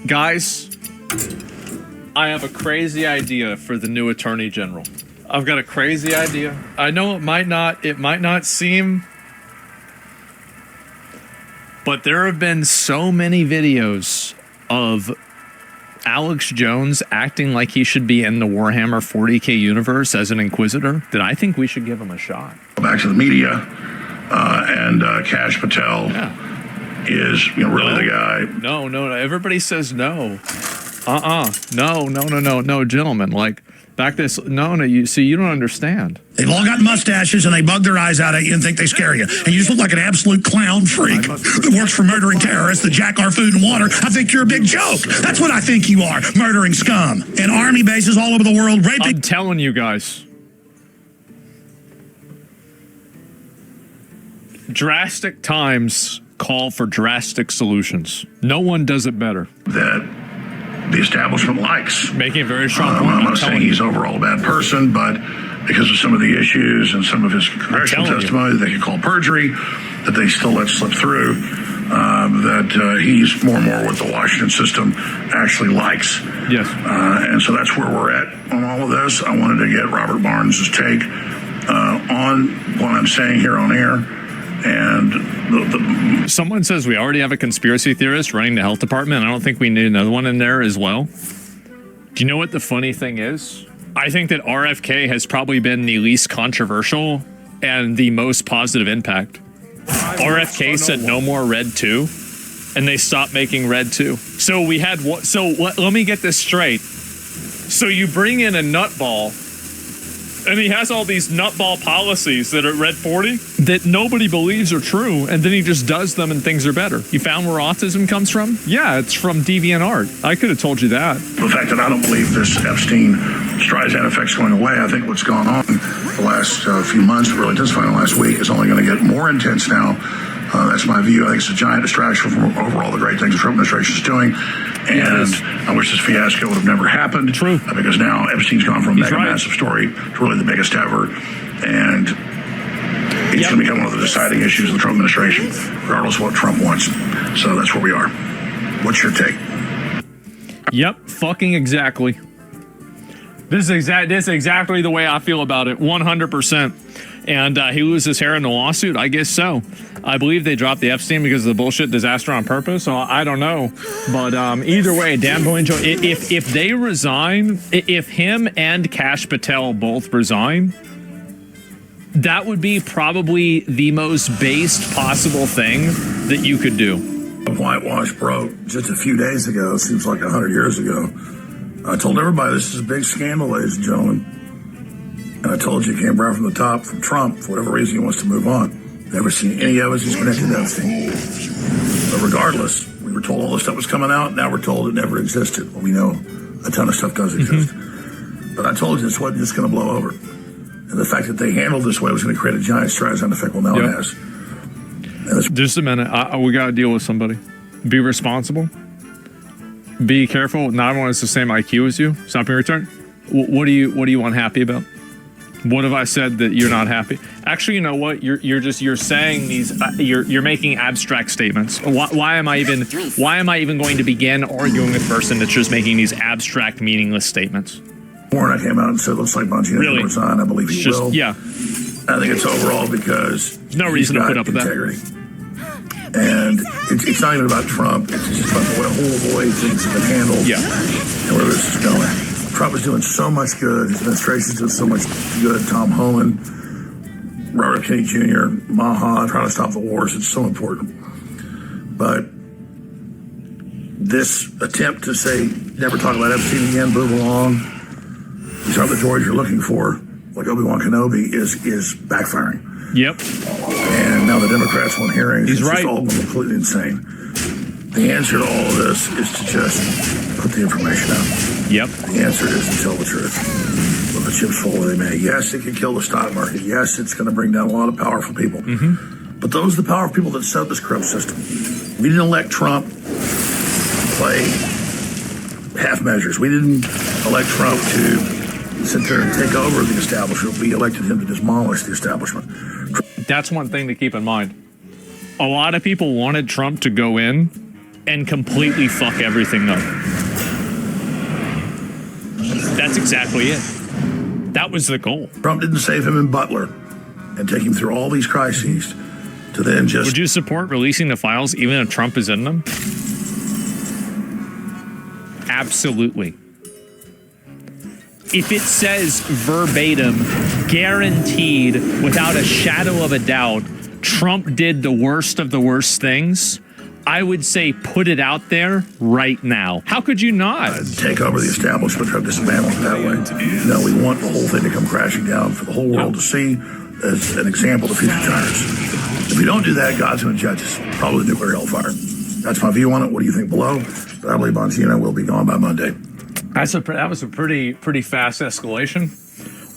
Guys, I have a crazy idea for the new Attorney General. I've got a crazy idea. I know it might not seem, but there have been so many videos of Alex Jones acting like he should be in the Warhammer 40K universe as an Inquisitor that I think we should give him a shot. Back to the media, and Kash Patel is really the guy. No. Everybody says no. No, gentlemen. Like, back this. No. You see, you don't understand. They've all got mustaches and they bug their eyes out at you and think they scare you. And you just look like an absolute clown freak that works for murdering terrorists that jack our food and water. I think you're a big joke. That's what I think you are, murdering scum. And army bases all over the world raping. I'm telling you guys. Drastic times call for drastic solutions. No one does it better. That the establishment likes. Making a very strong point. I'm not saying he's overall a bad person, but because of some of the issues and some of his congressional testimony that they could call perjury, that they still let slip through, that he's more and more what the Washington system actually likes. Yes. And so that's where we're at on all of this. I wanted to get Robert Barnes' take on what I'm saying here on air. And someone says we already have a conspiracy theorist running the health department. I don't think we need another one in there as well. Do you know what the funny thing is? I think that RFK has probably been the least controversial and the most positive impact. RFK said no more Red 2, and they stopped making Red 2. So we had what? So let me get this straight. So you bring in a nutball, and he has all these nutball policies that are Red 40 that nobody believes are true, and then he just does them and things are better. You found where autism comes from? Yeah, it's from DeviantArt. I could have told you that. The fact that I don't believe this Epstein Streisand effect's going away, I think what's gone on the last few months, really intensifying the last week, is only going to get more intense now. That's my view. I think it's a giant distraction from overall the great things the Trump administration is doing. And I wish this fiasco would have never happened. True. Because now Epstein's gone from a mega massive story to really the biggest ever. And it's going to become one of the deciding issues of the Trump administration, regardless of what Trump wants. So that's where we are. What's your take? Yep, fucking exactly. This is exactly the way I feel about it, 100%. And he loses hair in the lawsuit? I guess so. I believe they dropped the Epstein because of the bullshit disaster on purpose. So I don't know. But either way, Dan Boinjo, if they resign, if him and Kash Patel both resign, that would be probably the most based possible thing that you could do. Whitewash broke just a few days ago. Seems like 100 years ago. I told everybody this is a big scandal, ladies and gentlemen. And I told you it came right from the top from Trump. For whatever reason, he wants to move on. Never seen any of us he's connected to Epstein. But regardless, we were told all this stuff was coming out. Now we're told it never existed. Well, we know a ton of stuff does exist. But I told you this wasn't just going to blow over. And the fact that they handled this way was going to create a giant Streisand effect. Well, now it has. Just a minute. We got to deal with somebody. Be responsible. Be careful. Not everyone has the same IQ as you. Stopping return. What do you unhappy about? What have I said that you're not happy? Actually, you know what? You're saying these. You're making abstract statements. Why am I even going to begin arguing with a person that's just making these abstract, meaningless statements? Warren, I came out and said, looks like Bongino really? Will resign. I believe he will. Yeah. I think it's overall because there's no reason to put up with integrity. And it's not even about Trump. It's just about the whole way things have been handled. Yeah. And where this is going. Trump is doing so much good. His administration is doing so much good. Tom Homan, Robert Kennedy Jr., Maha, trying to stop the wars. It's so important. But this attempt to say, never talk about Epstein again, move along, these are the droids you're looking for, like Obi-Wan Kenobi, is backfiring. Yep. And now the Democrats want hearings. He's right. It's all completely insane. The answer to all of this is to just put the information out. Yep. The answer is to tell the truth. Let the chips fall where they may. Yes, it can kill the stock market. Yes, it's going to bring down a lot of powerful people. But those are the powerful people that set up this corrupt system. We didn't elect Trump to play half measures. We didn't elect Trump to sit there and take over the establishment. We elected him to demolish the establishment. That's one thing to keep in mind. A lot of people wanted Trump to go in and completely fuck everything up. That's exactly it. That was the goal. Trump didn't save him in Butler and take him through all these crises to then just... Would you support releasing the files even if Trump is in them? Absolutely. If it says verbatim, guaranteed, without a shadow of a doubt, Trump did the worst of the worst things, I would say put it out there right now. How could you not? Take over the establishment or dismantle it that way. No, we want the whole thing to come crashing down for the whole world to see as an example to future giants. If we don't do that, God's going to judge us. Probably nuclear hellfire. That's my view on it. What do you think below? But I believe Bongino will be gone by Monday. That was a pretty fast escalation.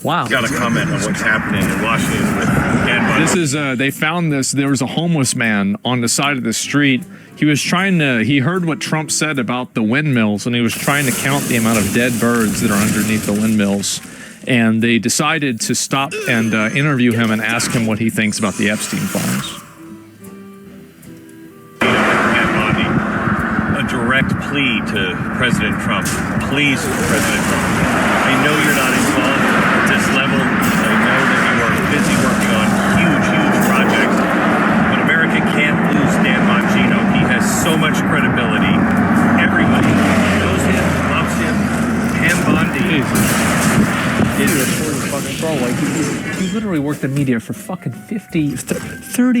Wow. Got a comment on what's happening in Washington with Dan Bundy. This is, they found this, there was a homeless man on the side of the street. He was he heard what Trump said about the windmills, and he was trying to count the amount of dead birds that are underneath the windmills. And they decided to stop and interview him and ask him what he thinks about the Epstein files. Dan Bundy, a direct plea to President Trump. Please, President Trump, I know you're not involved at this level. I know that you are busy working on huge projects. But America can't lose Dan Bongino. He has so much credibility. Everybody knows him, loves him. Dan Bundy You literally worked in media for fucking 30,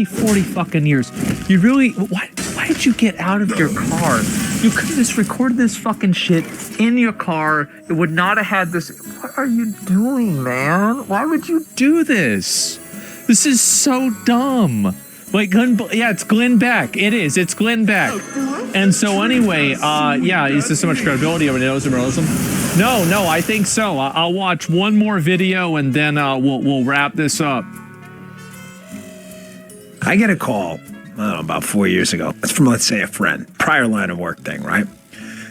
40 fucking years. You really, why did you get out of your car? You could have just recorded this fucking shit in your car. It would not have had this. What are you doing, man? Why would you do this? This is so dumb. Like, yeah, it's Glenn Beck. It is. It's Glenn Beck. And so anyway, yeah, is there so much credibility over journalism? No, I think so. I'll watch one more video and then we'll wrap this up. I get a call, I don't know, about 4 years ago. It's from, let's say, a friend. Prior line of work thing, right?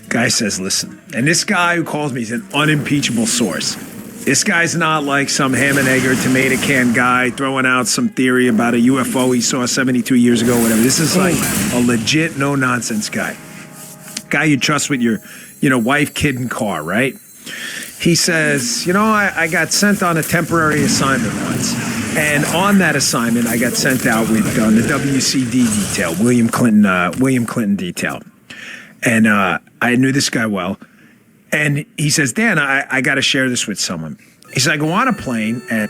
Guy says, listen. And this guy who calls me is an unimpeachable source. This guy's not like some ham and egg or tomato can guy throwing out some theory about a UFO he saw 72 years ago, whatever. This is like a legit no-nonsense guy. Guy you trust with your, wife, kid, and car, right? He says, I got sent on a temporary assignment once. And on that assignment, I got sent out with the WCD detail, William Clinton detail. And I knew this guy well. And he says, Dan, I got to share this with someone. He said, I go on a plane and...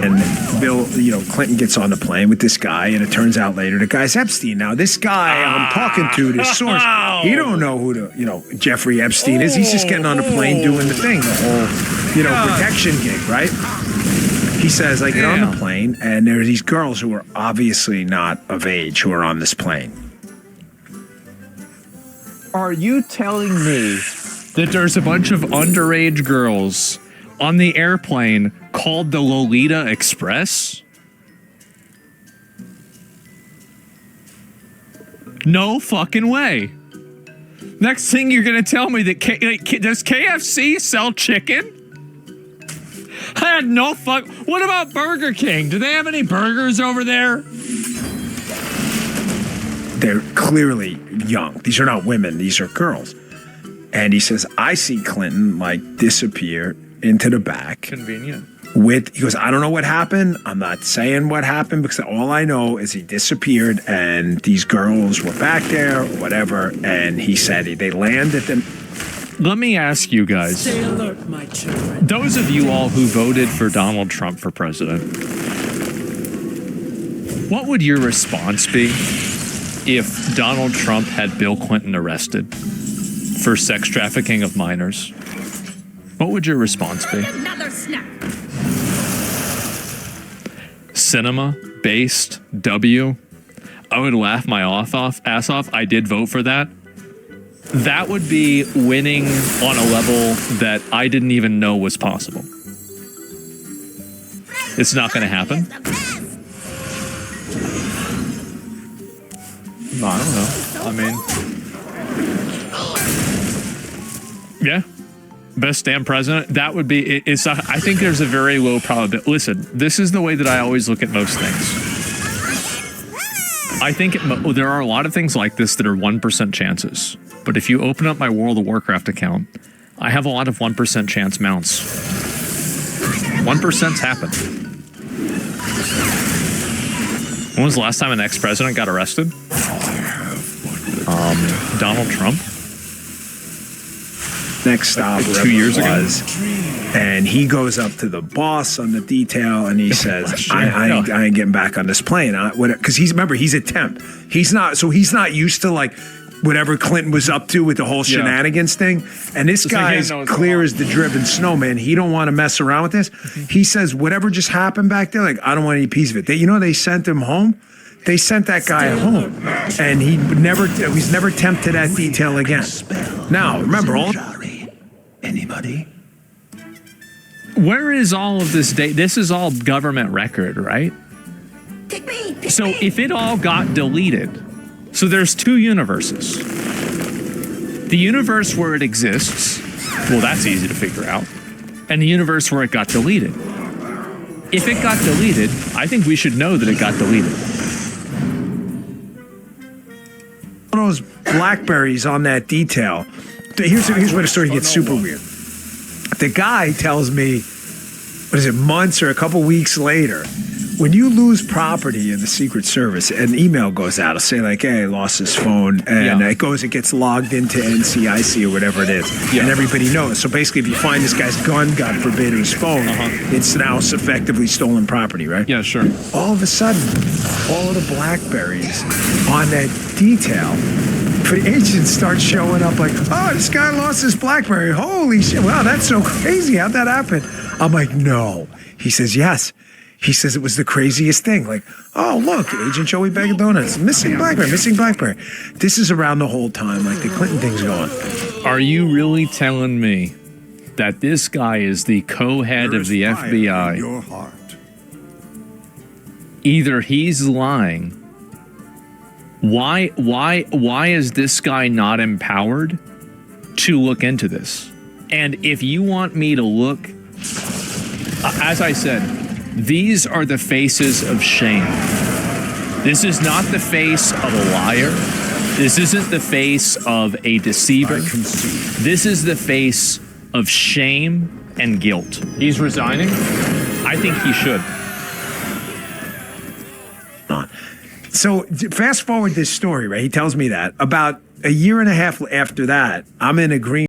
And Bill, Clinton gets on the plane with this guy, and it turns out later the guy's Epstein. Now, this guy I'm talking to, this source, he don't know who Jeffrey Epstein is. He's just getting on the plane doing the thing, the whole, protection gig, right? He says, I get on the plane, and there are these girls who are obviously not of age who are on this plane. Are you telling me that there's a bunch of underage girls on the airplane called the Lolita Express? No fucking way. Next thing you're gonna tell me that does KFC sell chicken? I had no fuck. What about Burger King? Do they have any burgers over there? They're clearly young. These are not women. These are girls. And he says, I see Clinton disappear into the back. Convenient. He goes, I don't know what happened. I'm not saying what happened because all I know is he disappeared and these girls were back there or whatever. And he said they landed them. Let me ask you guys. Stay alert, my children. Those of you all who voted for Donald Trump for president, what would your response be if Donald Trump had Bill Clinton arrested for sex trafficking of minors? What would your response be? Another snap. Cinema-based W. I would laugh my ass off. I did vote for that. That would be winning on a level that I didn't even know was possible. It's not going to happen. No, I don't know. I mean, yeah. Best damn president? That would be. I think there's a very low probability. Listen, this is the way that I always look at most things. I think there are a lot of things like this that are 1% chances. But if you open up my World of Warcraft account, I have a lot of 1% chance mounts. 1%'s happened. When was the last time an ex-president got arrested? Donald Trump. Next stop, 2 years ago. And he goes up to the boss on the detail and he says, I ain't getting back on this plane. Because he's a temp. He's not used to like whatever Clinton was up to with the whole shenanigans thing. And this guy is clear as the driven snowman. He don't want to mess around with this. He says, whatever just happened back there, like, I don't want any piece of it. They sent him home. They sent that guy home. And he's never tempted that detail again. Now, remember, Anybody? Where is all of this data? This is all government record, right? So if it all got deleted, so there's two universes. The universe where it exists, well, that's easy to figure out. And the universe where it got deleted. If it got deleted, I think we should know that it got deleted. one of those blackberries on that detail. Here's where the story gets super weird. The guy tells me, what is it, months or a couple weeks later, when you lose property in the Secret Service, an email goes out. It'll say like, hey, I lost his phone. And it gets logged into NCIC or whatever it is. And everybody knows. So basically, if you find this guy's gun, God forbid, or his phone, it's now effectively stolen property, right? Yeah, sure. All of a sudden, all of the blackberries on that detail, the agents start showing up like, oh, this guy lost his BlackBerry. Holy shit. Wow, that's so crazy. How'd that happen? I'm like, no. He says, yes. He says it was the craziest thing. Like, oh, look, Agent Joey Bag of Donuts. Missing BlackBerry, missing BlackBerry. This is around the whole time, like the Clinton thing's going. Are you really telling me that this guy is the co-head of the FBI? Your heart. Either he's lying. Why is this guy not empowered to look into this? And if you want me to look, as I said, these are the faces of shame. This is not the face of a liar. This isn't the face of a deceiver. This is the face of shame and guilt. He's resigning? I think he should. So fast forward this story, right? He tells me that about a year and a half after that, I'm in agreement.